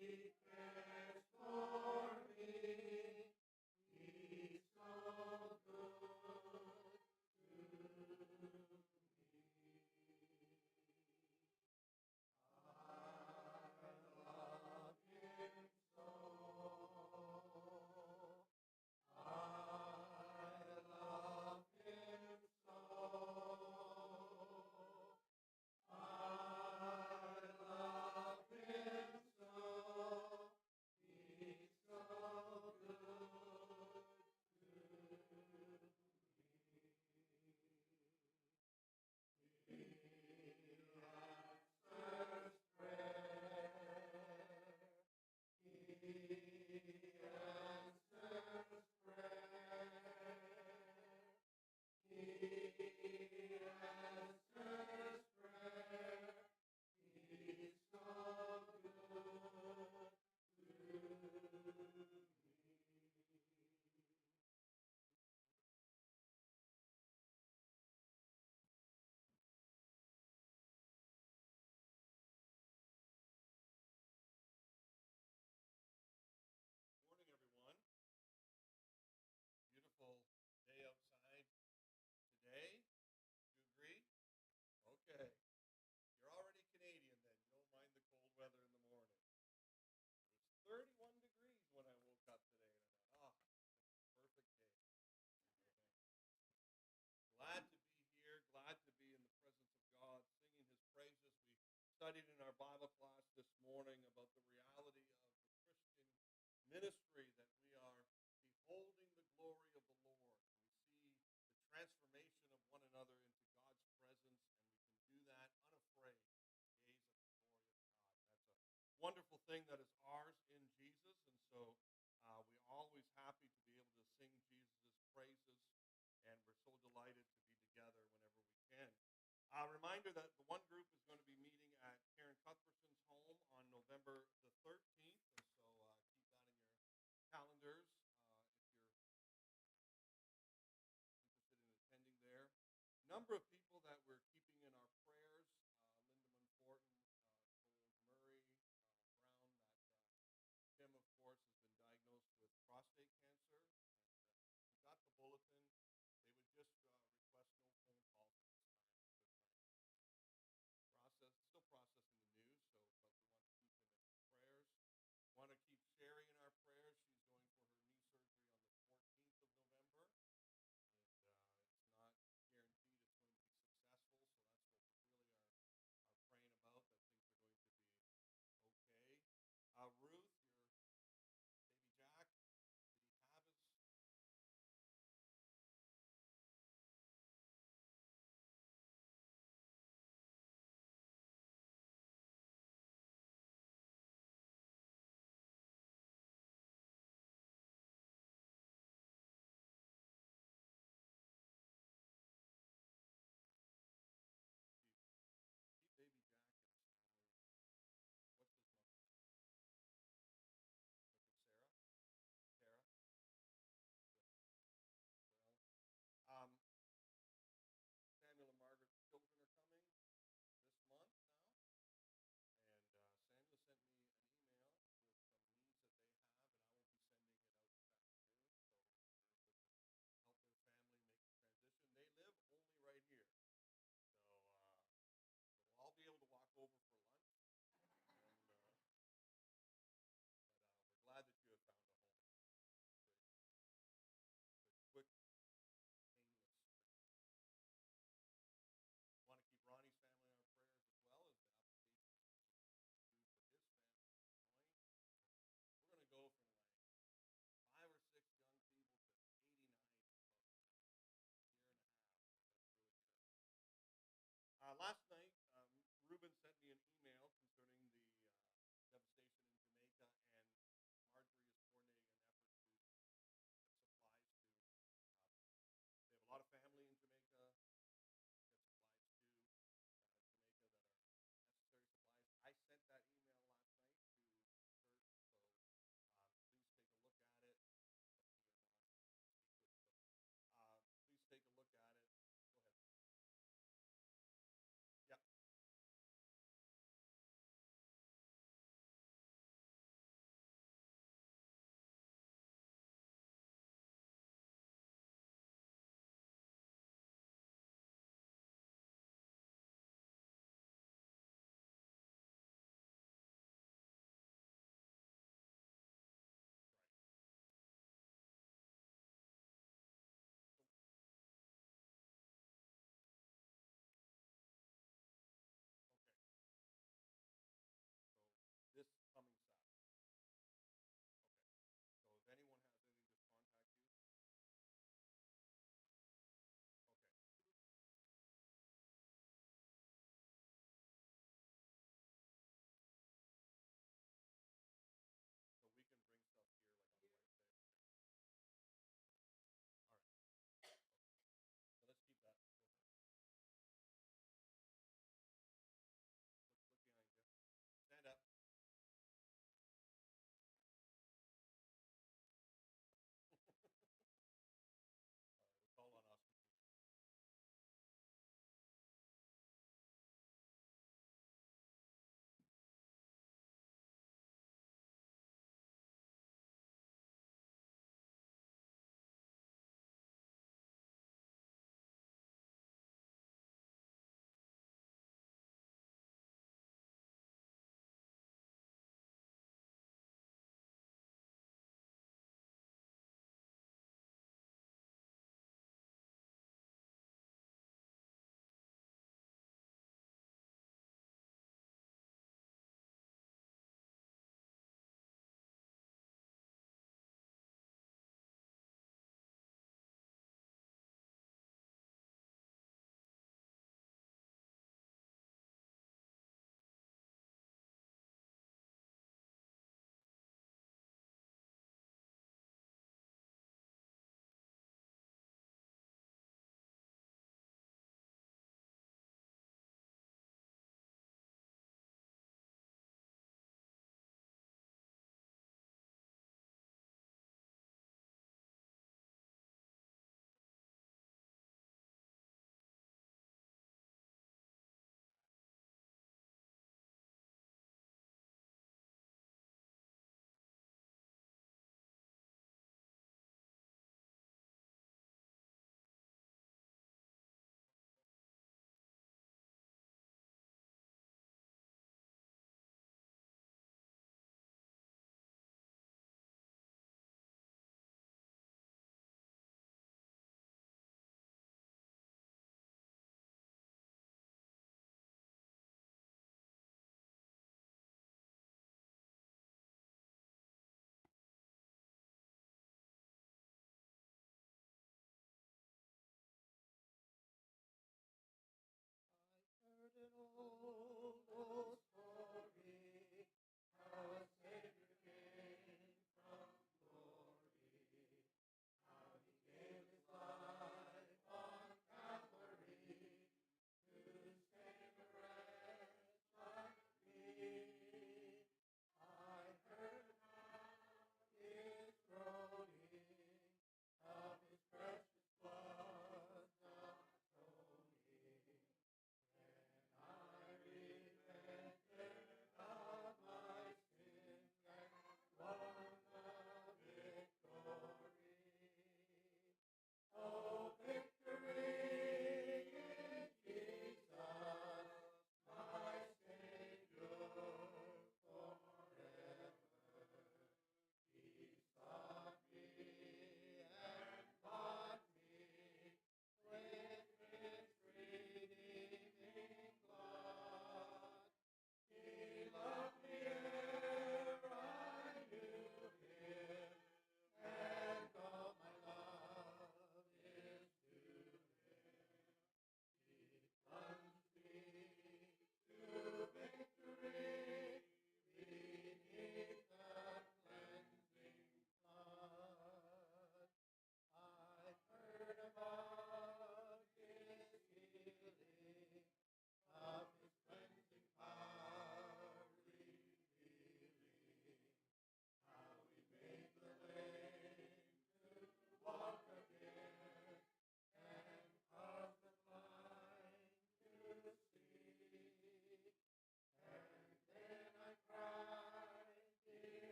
Morning, everyone. Beautiful day outside today. Do you agree? Okay. You're already Canadian then. You don't mind the cold weather in the morning. It was 31 degrees when I woke up today, and I thought, perfect day. Glad to be here. Glad to be in the presence of God, singing His praises. We studied in our Bible class this morning about the reality of the Christian ministry, that we are beholding the glory of the Lord. We see the transformation of one another into God's presence, and we can do that unafraid, gaze at the glory of God. That's a wonderful thing that is ours in Jesus, and so we're always happy to be able to sing Jesus' praises, and we're so delighted to be together whenever we can. A reminder that the one group is going to be meeting at Karen Cuthbertson's home on November the 13th, and so keep that in your calendars if you're interested in attending there. Number of people that we're keeping in our prayers: Linda Monforton, Cole Murray, Brown. Tim, of course, has been diagnosed with prostate cancer, and we got the bulletin. They would just request no phone calls at this time. They're trying to still processing the news, but we want to keep them in our prayers. Want to keep Sherry in our prayers. She's going for her knee surgery on the 14th of November, and it's not guaranteed it's going to be successful, so that's what we really are praying about, that things are going to be okay. Ruth, your baby Jack, did he have his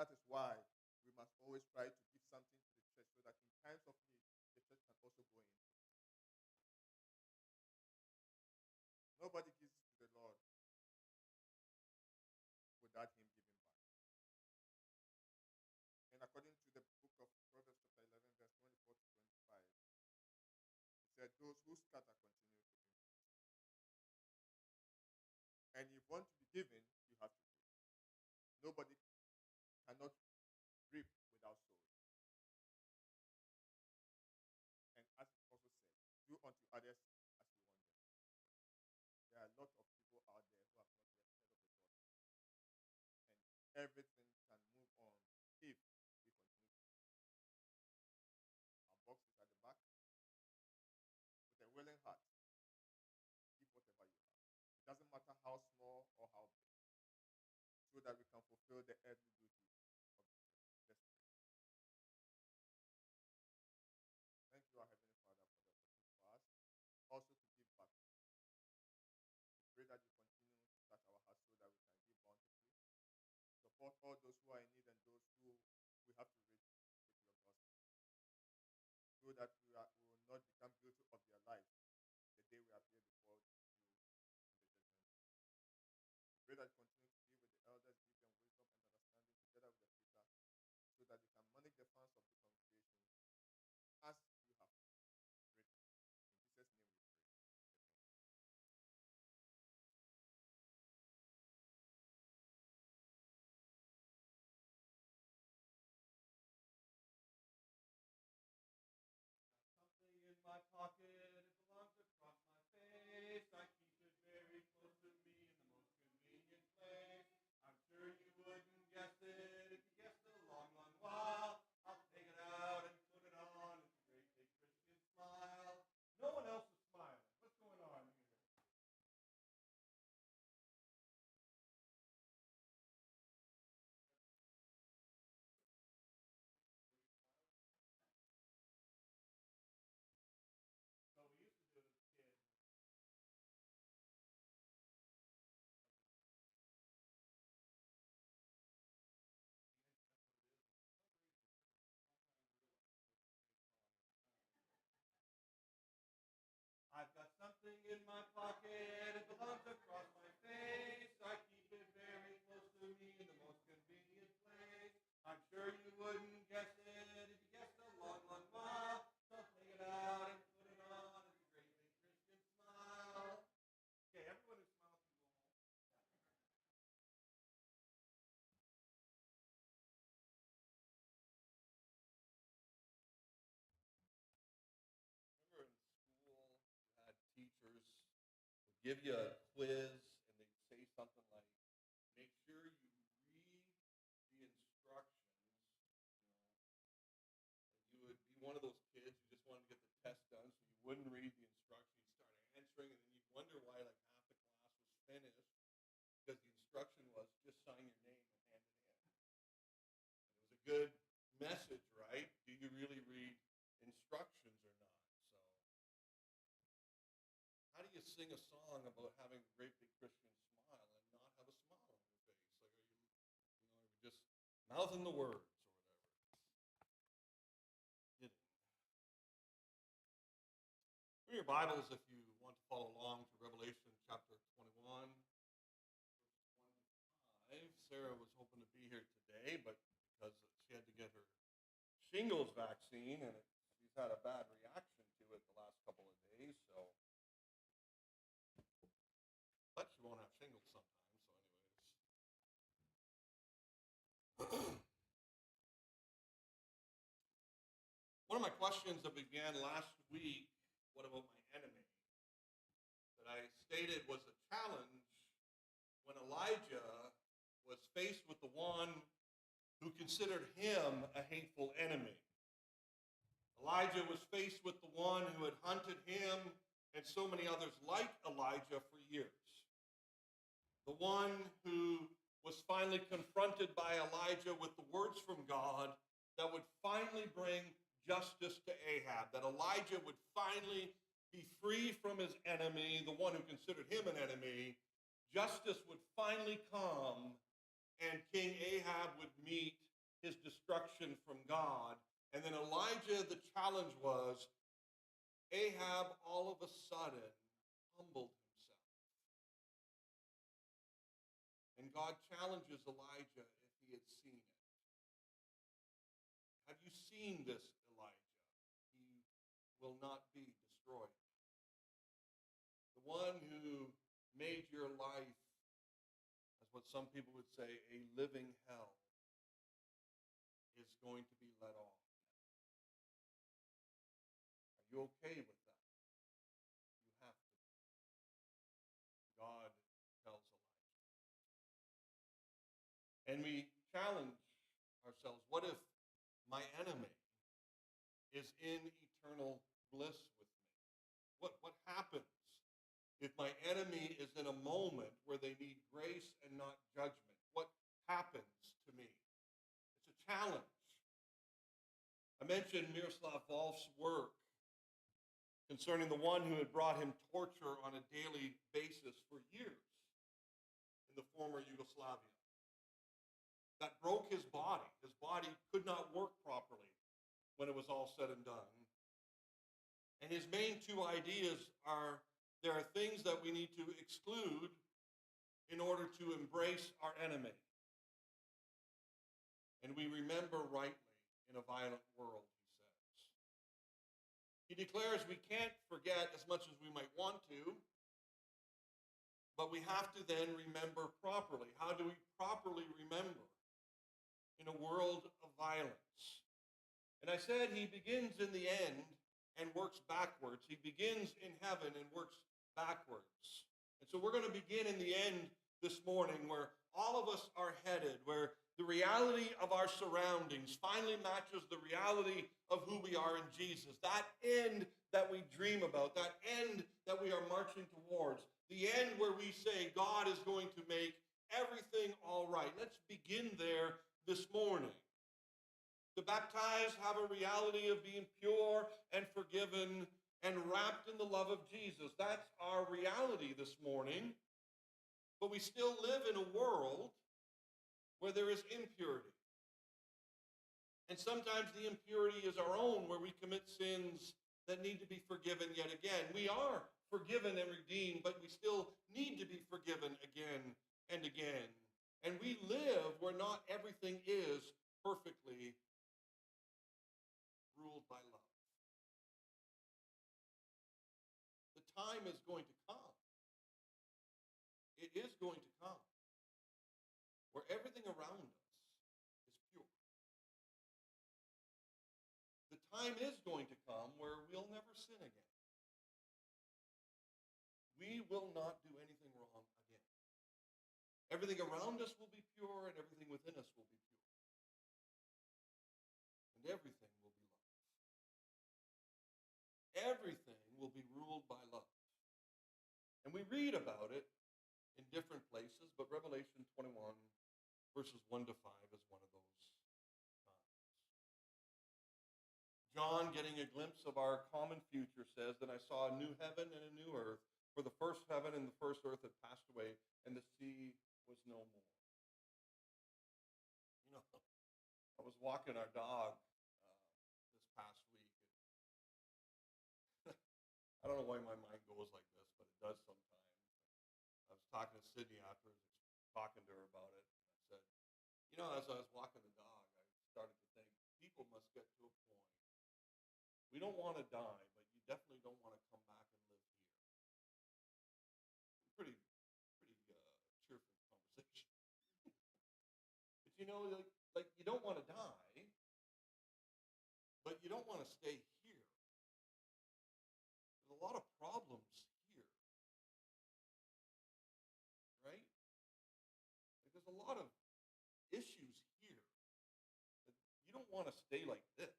That is why we must always try to give something to the church so that in times of need, the church can also go in. Nobody gives to the Lord without him giving back. And according to the book of Proverbs chapter 11, verse 24 to 25, it said, those who scatter continue to increase. And if you want to be given, you have to give. Nobody cannot reap without sowing. And as it also said, do unto others as you want them. There are a lot of people out there who have not yet heard of the gospel. And everything can move on if we continue to give. Our box is at the back. With a willing heart, give whatever you have. It doesn't matter how small or how big, so that we can fulfill the earthly duties of the church. Let's pray. Thank you, our Heavenly Father, for the opportunity for us also to give back. We pray that you continue to touch our hearts so that we can give bountifully. Support all those who are in need and those who we have to reach with your gospel, so that we will not become guilty of their life the day we appear before you in the judgment. We pray that you continue to be with the elders, give them wisdom and understanding together with the speaker, so that they can manage the funds of the congregation as you have written. In Jesus' name we pray. Something in my pocket, it belongs across my face. I keep it very close to me in the most convenient place. I'm sure you wouldn't guess it if you guessed a long, long while. I'll take it out and put it on. It's a great big Christian smile. No one else is smiling. What's going on here? So we used to do this kid. I've got something in my pocket, it belongs across my face. I keep it very close to me in the most convenient place. I'm sure you wouldn't guess it if you guessed a long, long while. So take it out and put it on. It's a great big Christian smile. Okay, everyone who smiles can go home. Remember in school, you had teachers would give you a quiz and they'd say something like, make sure you read the instructions. You would be one of those kids who just wanted to get the test done, so you wouldn't read the instructions. You'd start answering, and then you'd wonder why like half the class was finished because the instruction was just sign your name and hand it in. And it was a good message, right? Do you really read instructions or not? So how do you sing a song about having a great big Christian smile and not have a smile on your face? Like, are you just mouthing the words or whatever? Kidding. In your Bibles, if you want to follow along to Revelation chapter 21, verses 1 to 5. Sarah was hoping to be here today, but because she had to get her shingles vaccine and she's had a bad reaction to it the last couple of days, so but she won't have shingles sometime, so anyways. One of my questions that began last week, what about my enemy, that I stated was a challenge when Elijah was faced with the one who considered him a hateful enemy. Elijah was faced with the one who had hunted him and so many others like Elijah for years. The one who was finally confronted by Elijah with the words from God that would finally bring justice to Ahab, that Elijah would finally be free from his enemy, the one who considered him an enemy. Justice would finally come, and King Ahab would meet his destruction from God. And then Elijah, the challenge was, Ahab all of a sudden humbled himself. And God challenges Elijah if he had seen it. Have you seen this, Elijah? He will not be destroyed. The one who made your life, as what some people would say, a living hell, is going to be let off. Are you okay with that? You have to. God tells Elijah. And we challenge ourselves, what if my enemy is in eternal bliss with me? What happens if my enemy is in a moment where they need grace and not judgment? What happens to me? It's a challenge. I mentioned Miroslav Volf's work concerning the one who had brought him torture on a daily basis for years in the former Yugoslavia. That broke his body. His body could not work properly when it was all said and done. And his main two ideas are, there are things that we need to exclude in order to embrace our enemy. And we remember rightly in a violent world, he says. He declares we can't forget as much as we might want to, but we have to then remember properly. How do we properly remember in a world of violence? And I said he begins in the end and works backwards. He begins in heaven and works backwards. And so we're going to begin in the end this morning, where all of us are headed, where the reality of our surroundings finally matches the reality of who we are in Jesus. That end that we dream about, that end that we are marching towards, the end where we say God is going to make everything all right. Let's begin there this morning. The baptized have a reality of being pure and forgiven and wrapped in the love of Jesus. That's our reality this morning. But we still live in a world where there is impurity. And sometimes the impurity is our own, where we commit sins that need to be forgiven yet again. We are forgiven and redeemed, but we still need to be forgiven again and again. And we live where not everything is perfectly ruled by love. The time is going to come. It is going to come where everything around us is pure. The time is going to come where we'll never sin again. We will not do anything wrong again. Everything around us will be pure, and everything within us will be pure. And everything will be love. Everything will be ruled by love. And we read about it in different places, but Revelation 21, verses 1 to 5 is one of those times. John, getting a glimpse of our common future, says, "Then I saw a new heaven and a new earth, for the first heaven and the first earth had passed away, and the sea was no more." You know, I was walking our dog this past week. And I don't know why my mind goes like this, but it does sometimes. I was talking to Sydney after, talking to her about it. And I said, you know, as I was walking the dog, I started to think, people must get to a point. We don't want to die, but you definitely don't want to come back and live here. Pretty cheerful conversation. But you know, like you don't want to die, but you don't want to stay here. There's a lot of problems here, right? Like there's a lot of issues here. You don't want to stay like this.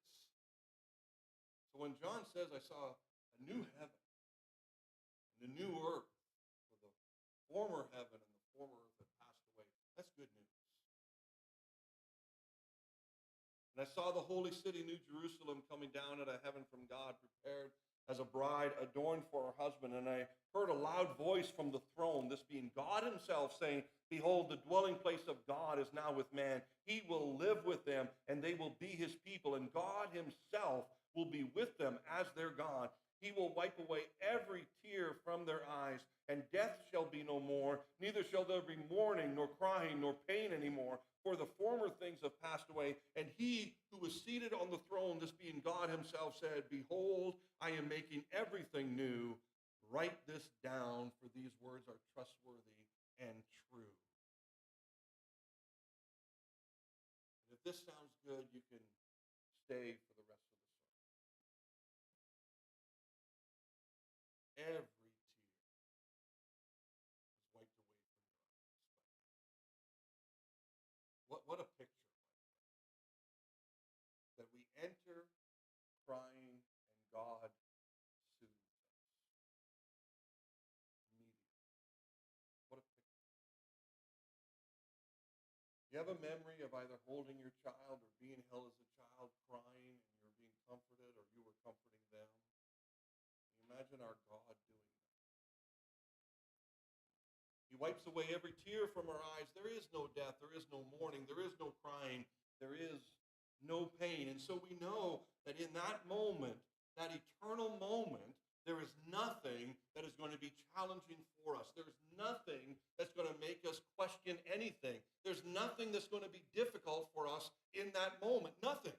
So when John says, I saw a new heaven and a new earth, for the former heaven and the former earth had passed away, that's good news. And I saw the holy city, New Jerusalem, coming down out of heaven from God, prepared as a bride adorned for her husband. And I heard a loud voice from the throne, this being God himself, saying, behold, the dwelling place of God is now with man. He will live with them, and they will be his people. And God himself will be with them as their God. He will wipe away every tear from their eyes, and death shall be no more. Neither shall there be mourning, nor crying, nor pain anymore, for the former things have passed away. And he who was seated on the throne, this being God himself, said, behold, I am making everything new. Write this down, for these words are trustworthy and true. And if this sounds good, you can stay for the rest of the sermon. Every tear is wiped away from your eyes. What a picture, my friend. That we enter crying and God soothes us immediately. What a picture. You have a memory of either holding your child or being held as a child crying and you're being comforted or you were comforting them. Can you imagine our God doing that? He wipes away every tear from our eyes. There is no death. There is no mourning. There is no crying. There is no pain. And so we know that in that moment, that eternal moment, there is nothing that is going to be challenging for us. There's nothing that's going to make us question anything. There's nothing that's going to be difficult for us in that moment. Nothing.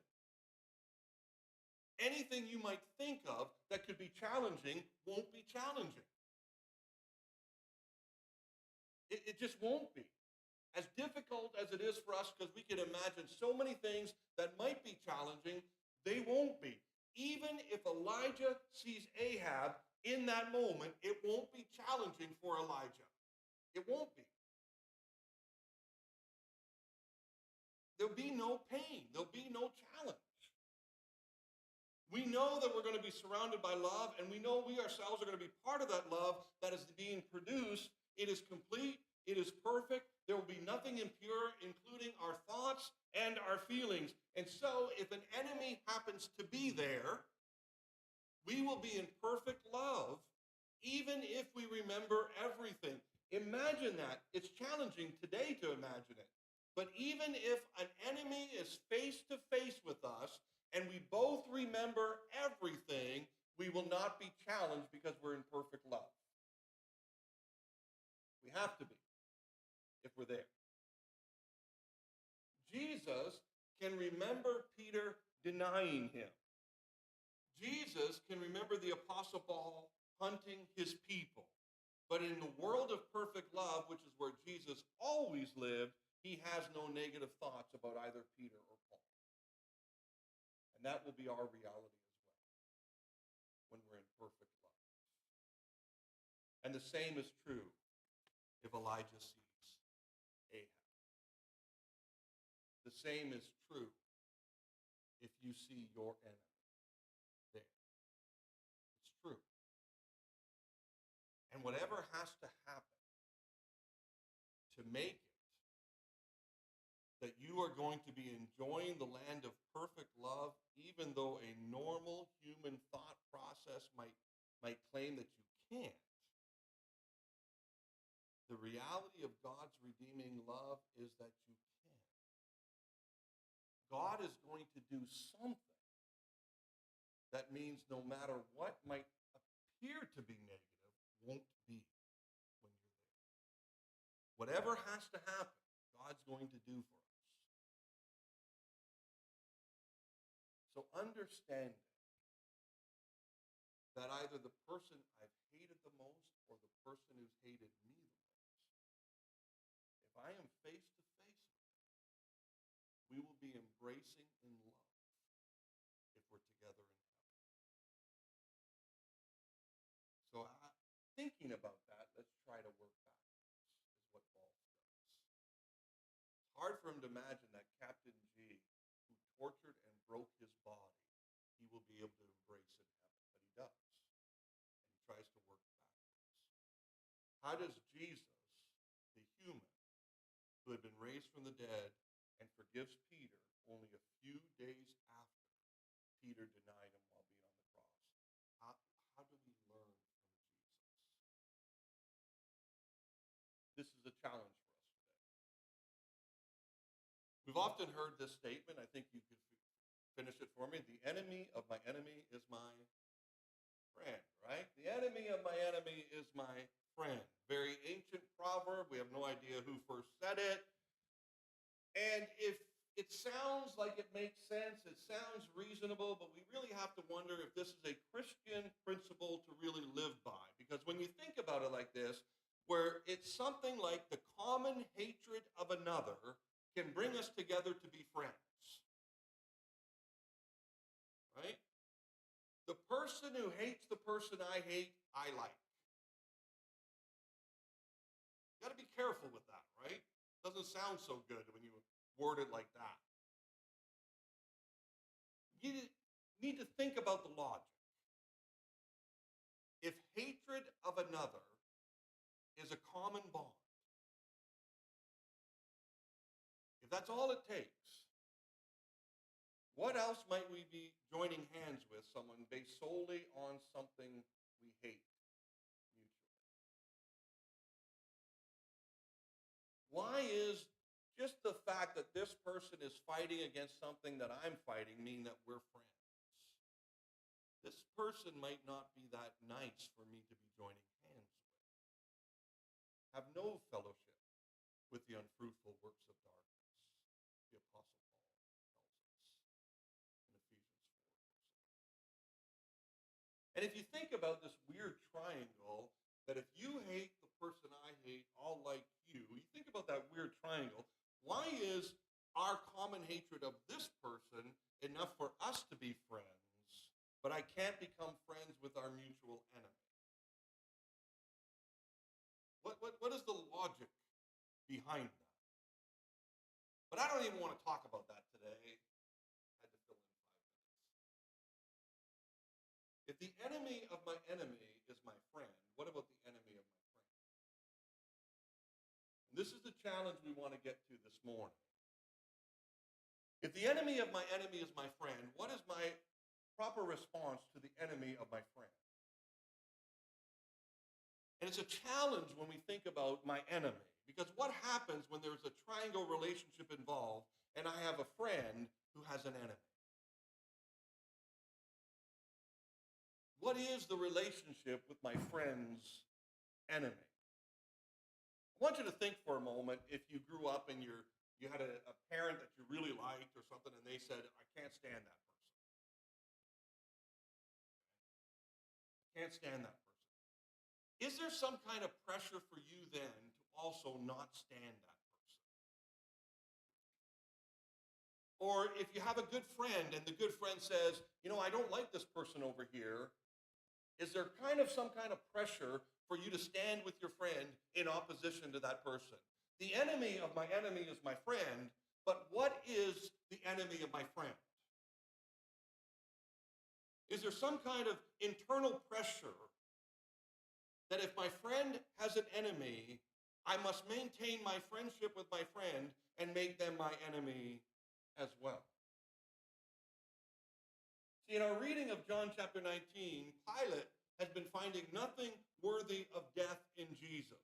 Anything you might think of that could be challenging won't be challenging. It just won't be. As difficult as it is for us, because we can imagine so many things that might be challenging, they won't be. Even if Elijah sees Ahab in that moment, it won't be challenging for Elijah. It won't be. There'll be no pain. There'll be no challenge. We know that we're going to be surrounded by love, and we know we ourselves are going to be part of that love that is being produced. It is complete. It is perfect. There will be nothing impure, including our thoughts and our feelings. And so, if an enemy happens to be there, we will be in perfect love, even if we remember everything. Imagine that. It's challenging today to imagine it. But even if an enemy is face to face with us, and we both remember everything, we will not be challenged because we're in perfect love. We have to be if we're there. Jesus can remember Peter denying him. Jesus can remember the Apostle Paul hunting his people. But in the world of perfect love, which is where Jesus always lived, he has no negative thoughts about either Peter or Paul. And that will be our reality as well when we're in perfect love. And the same is true if Elijah sees Ahab. The same is true if you see your enemy there. It's true. And whatever has to happen to make it that you are going to be enjoying the land of perfect love, even though a normal human thought process might claim that you can't. The reality of God's redeeming love is that you can. God is going to do something that means no matter what might appear to be negative, won't be when you're there. Whatever has to happen, God's going to do for us. So understanding that either the person I've hated the most or the person who's hated me the most, if I am face to face with them, we will be embracing in love if we're together in heaven. So thinking about that, let's try to work backwards, is what Paul does. It's hard for him to imagine that Captain G, who tortured and broke his body, he will be able to embrace in heaven, but he does. And he tries to work backwards. How does Jesus, the human, who had been raised from the dead and forgives Peter only a few days after Peter denied him while being on the cross, this is a challenge for us today. We've often heard this statement. I think you could finish it for me. The enemy of my enemy is my friend, right? The enemy of my enemy is my friend. Very ancient proverb. We have no idea who first said it. And if it sounds like it makes sense, it sounds reasonable, but we really have to wonder if this is a Christian principle to really live by. Because when you think about it like this, where it's something like the common hatred of another can bring us together to be friends, right? The person who hates the person I hate, I like. You got to be careful with that, right? Doesn't sound so good when you word it like that. You need to think about the logic. If hatred of another is a common bond, if that's all it takes, what else might we be joining hands with someone based solely on something we hate mutually? Why is just the fact that this person is fighting against something that I'm fighting mean that we're friends? This person might not be that nice for me to be joining hands with. Have no fellowship with the unfruitful works of darkness, the Apostle Paul tells us in Ephesians 4, verse 11. And if you think about this weird triangle, that if you hate the person I hate, I'll like you. You think about that weird triangle. Why is our common hatred of this person enough for us to be friends, but I can't become friends with our mutual enemy? What is the logic behind that? But I don't even want to talk about that today. I had to fill in 5 minutes. If the enemy of my enemy is my friend, what about the enemy of my friend? And this is the challenge we want to get to this morning. If the enemy of my enemy is my friend, what is my proper response to the enemy of my friend? And it's a challenge when we think about my enemy, because what happens when there's a triangle relationship involved and I have a friend who has an enemy? What is the relationship with my friend's enemy? I want you to think for a moment if you grew up and you had a parent that you really liked or something and they said, I can't stand that person. I can't stand that person. Is there some kind of pressure for you then to also not stand that person? Or if you have a good friend and the good friend says, I don't like this person over here, is there some kind of pressure for you to stand with your friend in opposition to that person? The enemy of my enemy is my friend, but what is the enemy of my friend? Is there some kind of internal pressure that if my friend has an enemy, I must maintain my friendship with my friend and make them my enemy as well? See, in our reading of John chapter 19, Pilate has been finding nothing worthy of death in Jesus.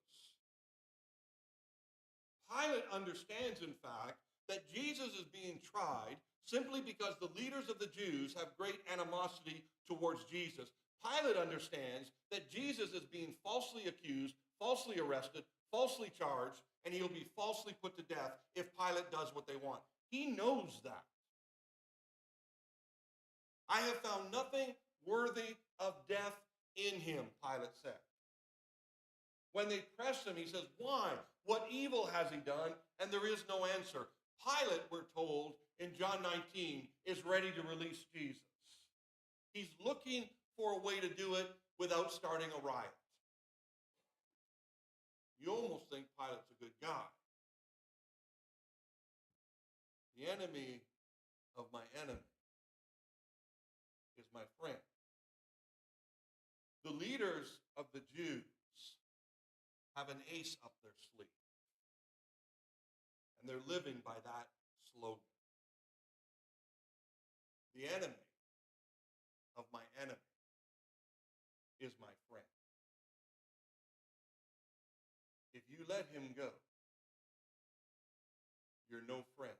Pilate understands, in fact, that Jesus is being tried simply because the leaders of the Jews have great animosity towards Jesus. Pilate understands that Jesus is being falsely accused, falsely arrested, falsely charged, and he'll be falsely put to death if Pilate does what they want. He knows that. I have found nothing worthy of death in him, Pilate said. When they press him, he says, why? What evil has he done? And there is no answer. Pilate, we're told in John 19, is ready to release Jesus. He's looking for a way to do it without starting a riot. You almost think Pilate's a good guy. The enemy of my enemy is my friend. The leaders of the Jews have an ace up their sleeve, and they're living by that slogan. The enemy of my enemy is my friend. If you let him go, you're no friend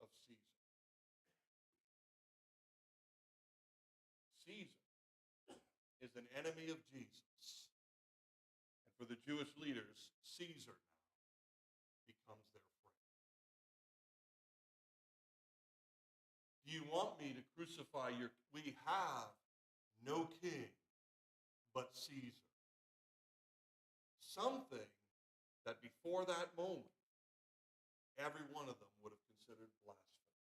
of Caesar. Caesar is an enemy of Jesus. And for the Jewish leaders, Caesar now becomes their friend. Do you want me to crucify your... We have no king but Caesar. Something that before that moment, every one of them would have considered blasphemy as the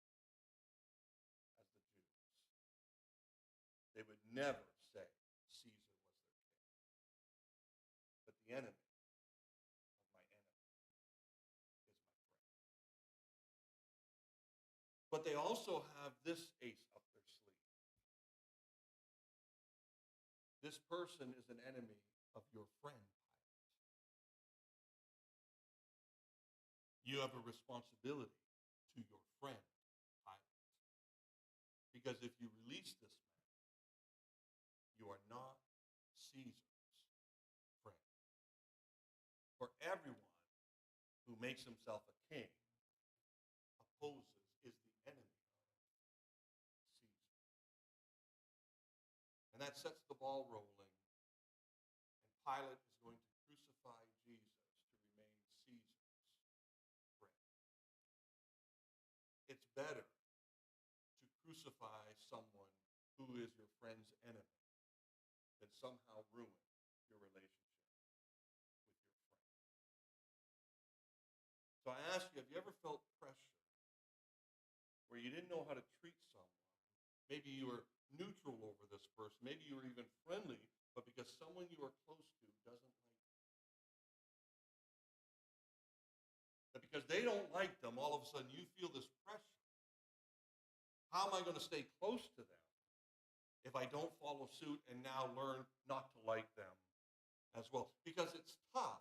Jews. They would never say Caesar was their king. But the enemy of my enemy is my friend. But they also have this ace up their sleeve. This person is an enemy of your friend, Pilate. You have a responsibility to your friend, Pilate. Because if you release this man, you are not Caesar's friend. For everyone who makes himself a king is the enemy of Caesar. And that sets the ball rolling. And Pilate is going to crucify Jesus to remain Caesar's friend. It's better to crucify someone who is your friend's enemy than somehow ruin your relationship with your friend. So I ask you, have you ever felt pressure where you didn't know how to treat someone? Maybe you were neutral over this person. Maybe you were even friendly, but because someone you are close to doesn't like you. That because they don't like them, all of a sudden you feel this pressure. How am I going to stay close to them if I don't follow suit and now learn not to like them as well? Because it's tough.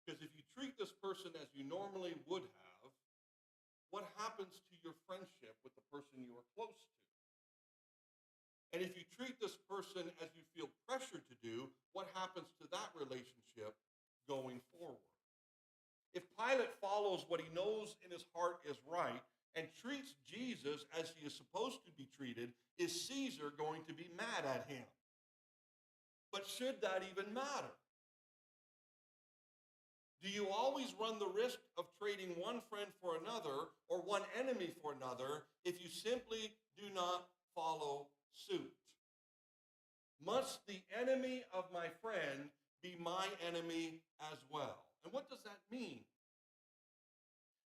Because if you treat this person as you normally would have, what happens to your friendship with the person you are close to? And if you treat this person as you feel pressured to do, what happens to that relationship going forward? If Pilate follows what he knows in his heart is right and treats Jesus as he is supposed to be treated, is Caesar going to be mad at him? But should that even matter? Do you always run the risk of trading one friend for another or one enemy for another if you simply do not follow suit? Must the enemy of my friend be my enemy as well? And what does that mean?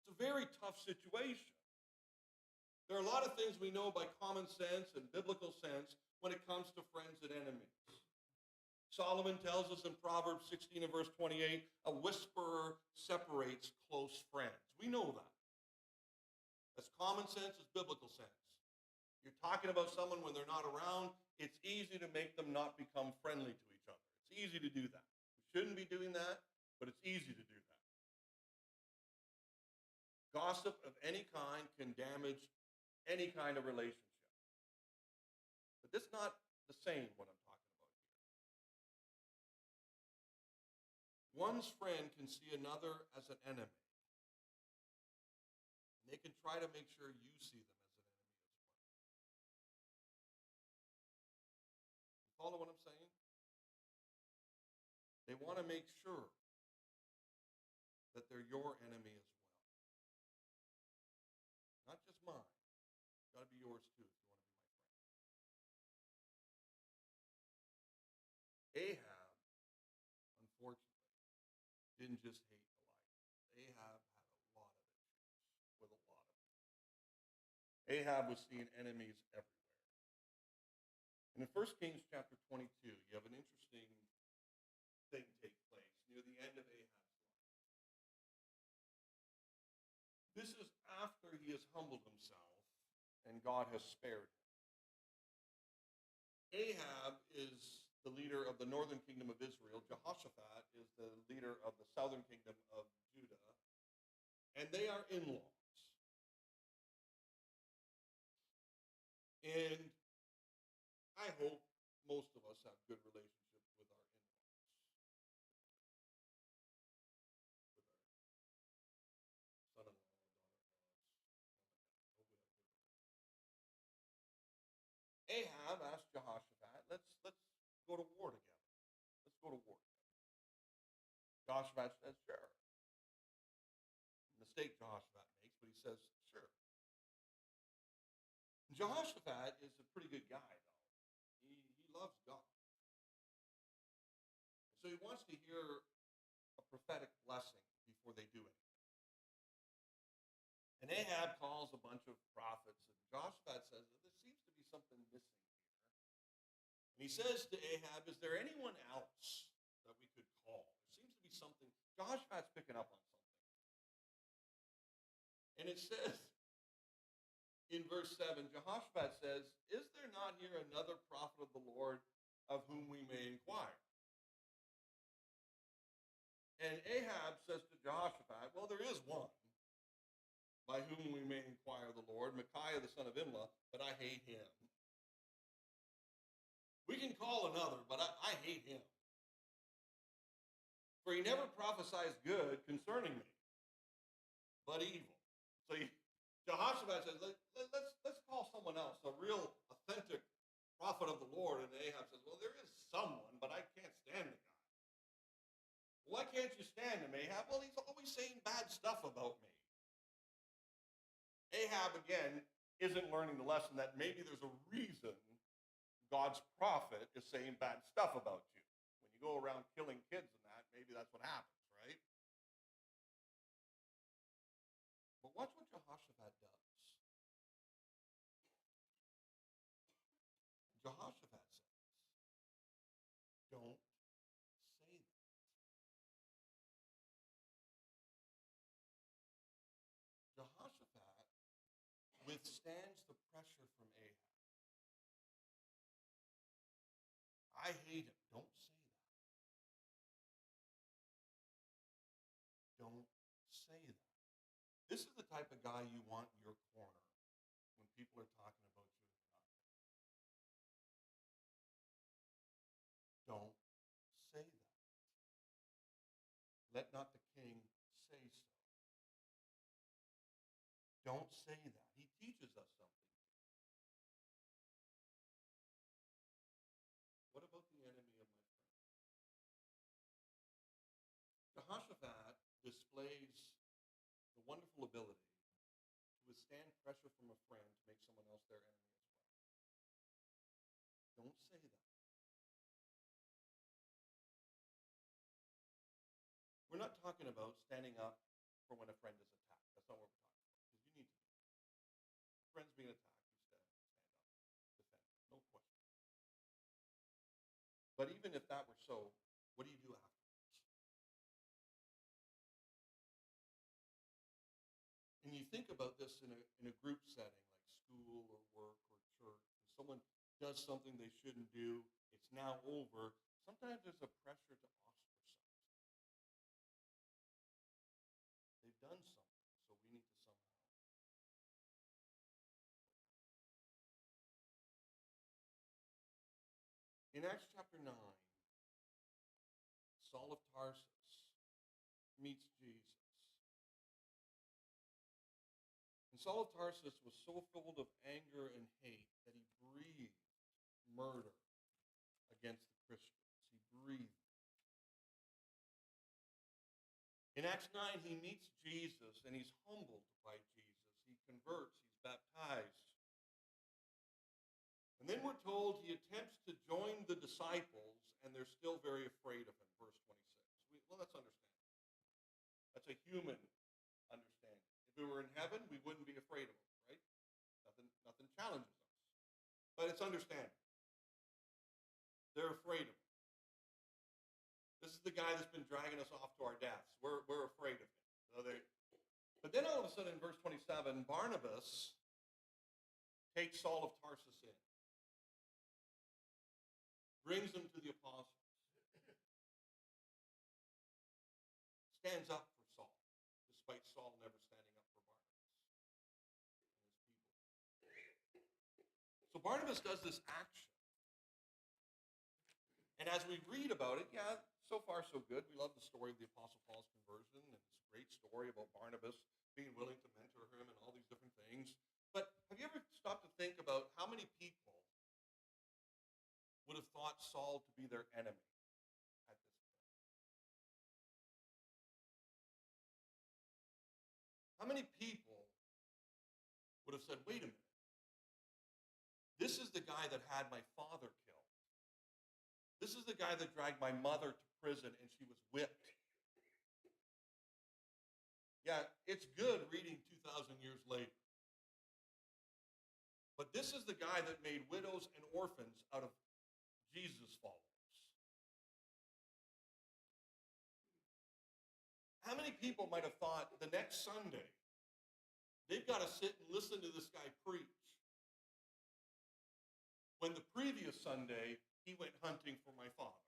It's a very tough situation. There are a lot of things we know by common sense and biblical sense when it comes to friends and enemies. Solomon tells us in Proverbs 16 and verse 28, a whisperer separates close friends. We know that. That's common sense, it's biblical sense. You're talking about someone when they're not around, it's easy to make them not become friendly to each other. It's easy to do that. We shouldn't be doing that, but it's easy to do that. Gossip of any kind can damage any kind of relationship. But this is not the same, what I'm talking about here. One's friend can see another as an enemy. And they can try to make sure you see them as an enemy as well. You follow what I'm saying? They want to make sure that they're your enemy as well. Not just mine. It's got to be yours too if you want to be my friend. Ahab, unfortunately, didn't just hate Elijah. Ahab had a lot of issues with a lot of people. Ahab was seeing enemies everywhere. And in 1 Kings chapter 22, you have an interesting thing take place near the end of Ahab's life. This is after he has humbled himself and God has spared him. Ahab is the leader of the northern kingdom of Israel. Jehoshaphat is the leader of the southern kingdom of Judah. And they are in-laws. And I hope most of us have good relationships with our in-laws. Jehoshaphat says, sure. Mistake Jehoshaphat makes, but he says, sure. Jehoshaphat is a pretty good guy, though. He loves God. So he wants to hear a prophetic blessing before they do anything. And Ahab calls a bunch of prophets, and Jehoshaphat says, there seems to be something missing here. And he says to Ahab, is there anyone else that we could call? There seems to be something. Jehoshaphat's picking up on something. And it says in verse 7, Jehoshaphat says, is there not here another prophet of the Lord of whom we may inquire? And Ahab says to Jehoshaphat, well, there is one by whom we may inquire the Lord, Micaiah the son of Imlah, but I hate him. We can call another, but I hate him. For he never prophesies good concerning me, but evil. So Jehoshaphat says, let's call someone else, a real authentic prophet of the Lord. And Ahab says, well, there is someone, but I can't stand the guy. Why can't you stand him, Ahab? Well, he's always saying bad stuff about me. Ahab, again, isn't learning the lesson that maybe there's a reason God's prophet is saying bad stuff about you. When you go around killing kids and that, maybe that's what happens, right? But watch what Jehoshaphat does. Jehoshaphat says, don't say that. Jehoshaphat withstands the pressure from Ahab. I hate him. Don't say that. Don't say that. This is the type of guy you want in your corner when people are talking about you and they're not picking. Don't say that. Let not the king say so. Don't say that. He teaches us something. What about the enemy of my friend? Jehoshaphat displays the wonderful ability to withstand pressure from a friend to make someone else their enemy as well. Don't say that. We're not talking about standing up for when a friend is attacked. That's not what we're talking about. Because you need to do that. If a friend's being attacked, you stand up, defend them, no question. But even if that were so, what do you do afterwards? And you think about this in a group setting like school or work or church. When someone does something they shouldn't do, it's now over. Sometimes there's a pressure to ostracize. They've done something, so we need to somehow. In Acts chapter 9, Saul of Tarsus meets Jesus. And Saul of Tarsus was so full of anger and hate that he breathed murder against the Christians. He breathed. In Acts 9, he meets Jesus and he's humbled by Jesus. He converts, he's baptized. And then we're told he attempts to join the disciples and they're still very afraid of him, verse 26. Well, that's understandable. That's a human understanding. If we were in heaven, we wouldn't be afraid of him, right? Nothing challenges us. But it's understandable. They're afraid of him. This is the guy that's been dragging us off to our deaths. We're afraid of him. But then all of a sudden in verse 27, Barnabas takes Saul of Tarsus in, brings him to the apostles, stands up for Saul, despite Saul never standing up for Barnabas and his people. So Barnabas does this action. And as we read about it, yeah, so far so good. We love the story of the Apostle Paul's conversion, and it's a great story about Barnabas being willing to mentor him and all these different things. But have you ever stopped to think about how many people would have thought Saul to be their enemy at this point? How many people would have said, wait a minute, this is the guy that had my father killed. This is the guy that dragged my mother to prison and she was whipped. Yeah, it's good reading 2,000 years later. But this is the guy that made widows and orphans out of Jesus' followers. How many people might have thought the next Sunday, they've got to sit and listen to this guy preach, when the previous Sunday, he went hunting for my father?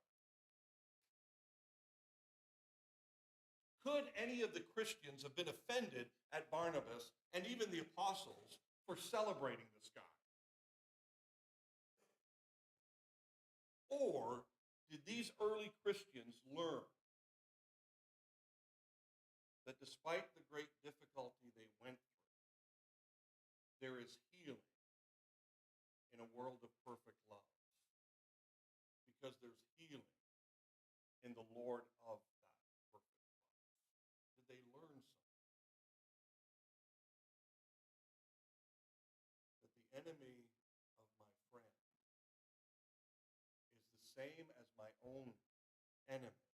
Could any of the Christians have been offended at Barnabas and even the apostles for celebrating this guy? Or did these early Christians learn that despite the great difficulty they went through, there is healing in a world of perfect love? Because there's healing in the Lord of that perfect love. Did they learn something? That the enemy of my friend is the same as my own enemy,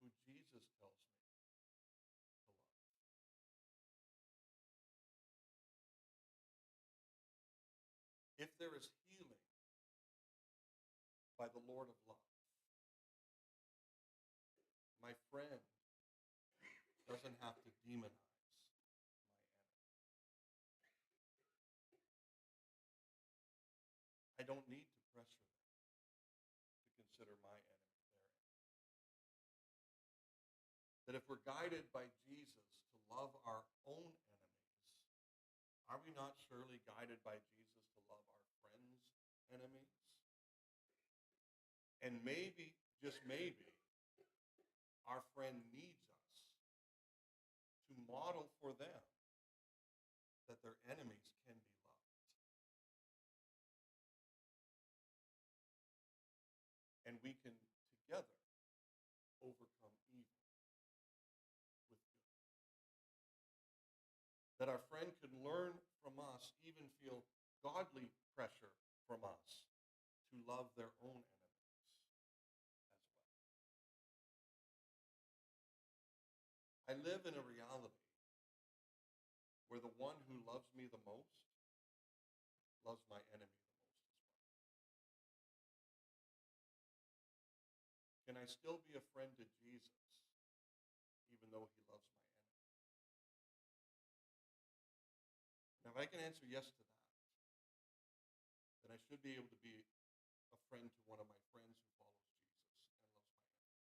who Jesus tells me to love. If there is healing by the Lord of love, my friend doesn't have to demonize my enemy. I don't need to pressure them to consider my enemy their enemy. That if we're guided by Jesus to love our own enemies, are we not surely guided by Jesus to love our friends' enemies? And maybe, just maybe, our friend needs us to model for them that their enemies can be loved. And we can together overcome evil with good. That our friend can learn from us, even feel godly pressure from us to love their own enemies as well. I live in a reality where the one who loves me the most loves my enemy the most as well. Can I still be a friend to Jesus even though he loves my enemy? Now, if I can answer yes to that, then I should be able to be a friend to one of my friends who follows Jesus and loves my enemies.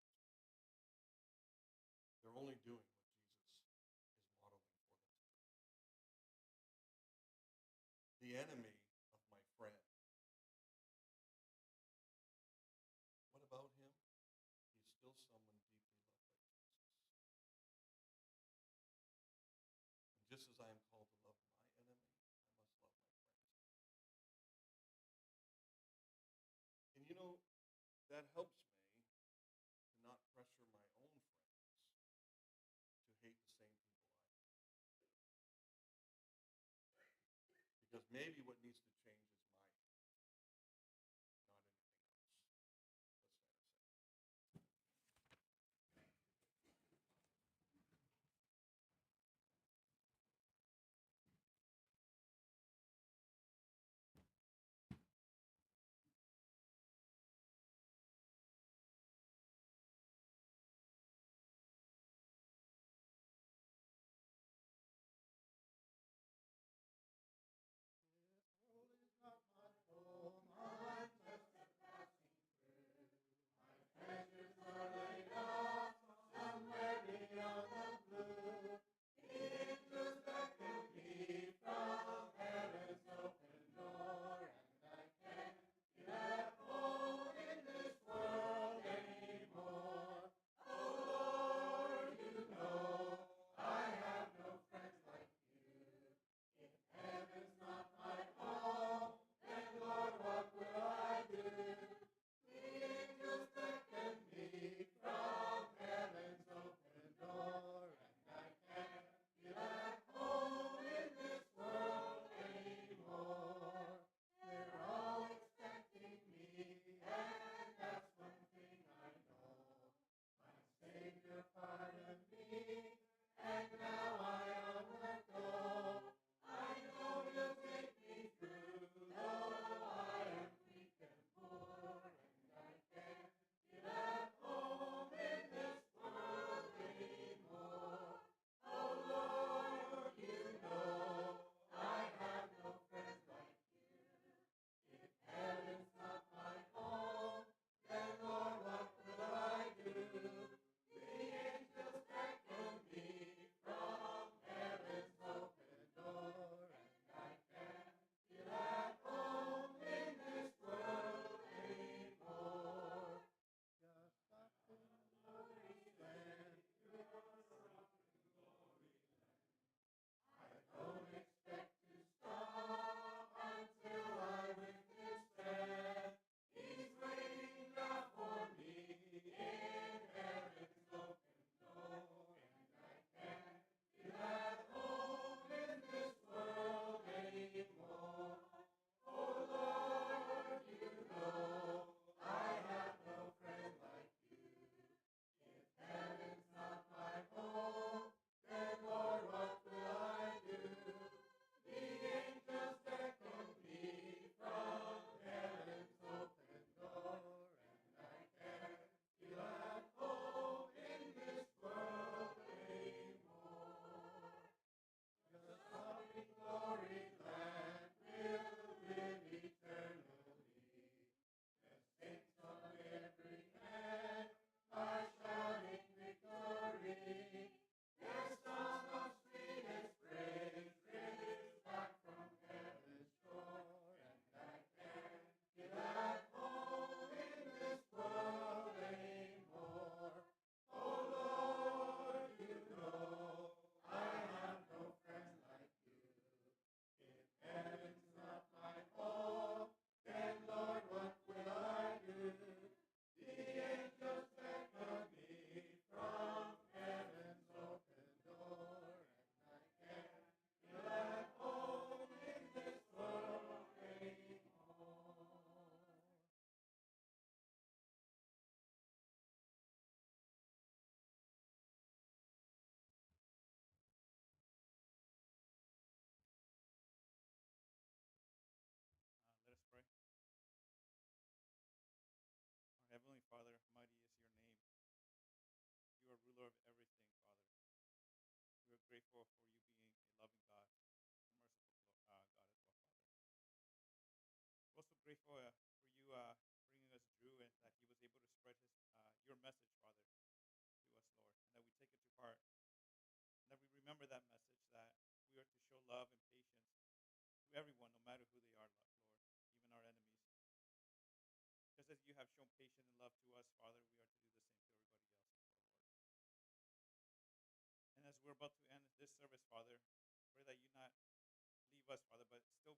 They're only doing what Jesus is modeling for them to do. The enemy of my friend, what about him? He's still someone deeply loved by Jesus. And just as I am called to love my enemy, I must love my friends. And you know, that helps me to not pressure my own friends to hate the same people I do. Because maybe what needs to change is my enemy, not anything else. Let's stand and sing. Father. Mighty is your name. You are ruler of everything, Father. We are grateful for you being a loving God, a merciful God as well, Father. We're also grateful for you bringing us Drew and that he was able to spread your message, Father, to us, Lord, and that we take it to heart, and that we remember that message that we are to show love and patience to everyone, no matter who they are, Lord, even our enemies. Just as you have shown patience and love to us, Father, we are to do the same to everybody else as well, Lord. And as we're about to end this service, Father, pray that you not leave us, Father, but still